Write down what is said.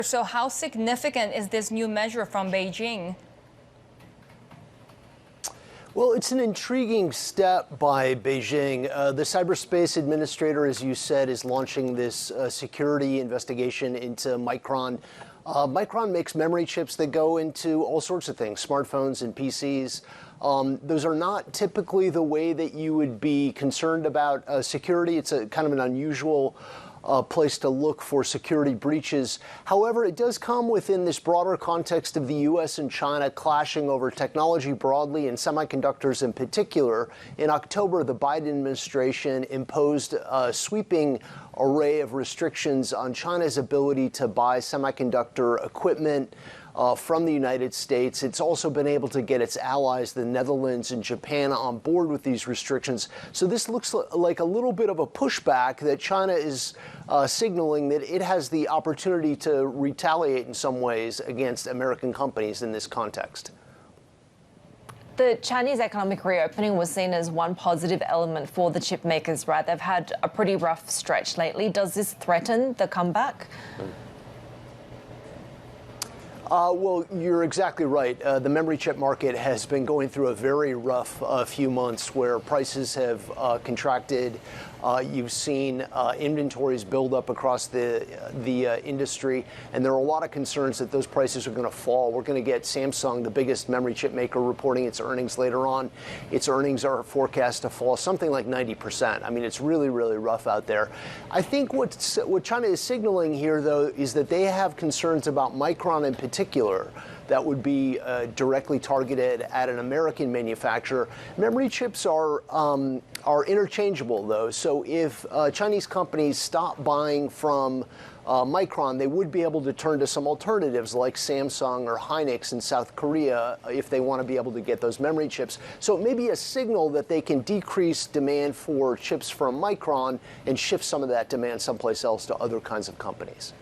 So how significant is this new measure from Beijing? Well, it's an intriguing step by Beijing. The cyberspace administrator, as you said, is launching this security investigation into Micron. Micron makes memory chips that go into all sorts of things, smartphones and PCs. Those are not typically the way that you would be concerned about security. It's a kind of an unusual place to look for security breaches. However, it does come within this broader context of the U.S. and China clashing over technology broadly and semiconductors in particular. In October, the Biden administration imposed a sweeping array of restrictions on China's ability to buy semiconductor equipment from the United States. It's also been able to get its allies, the Netherlands and Japan, on board with these restrictions. So this looks like a little bit of a pushback that China is signaling that it has the opportunity to retaliate in some ways against American companies in this context. The Chinese economic reopening was seen as one positive element for the chip makers, right? They've had a pretty rough stretch lately. Does this threaten the comeback? Well, you're exactly right. The memory chip market has been going through a very rough few months where prices have contracted. You've seen inventories build up across the industry, and there are a lot of concerns that those prices are going to fall. We're going to get Samsung, the biggest memory chip maker, reporting its earnings later on. Its earnings are forecast to fall something like 90%. I mean, it's really, really rough out there. I think what China is signaling here, though, is that they have concerns about Micron in particular that would be directly targeted at an American manufacturer. Memory chips are interchangeable, though. So if Chinese companies stop buying from Micron, they would be able to turn to some alternatives like Samsung or Hynix in South Korea if they want to be able to get those memory chips. So it may be a signal that they can decrease demand for chips from Micron and shift some of that demand someplace else to other kinds of companies.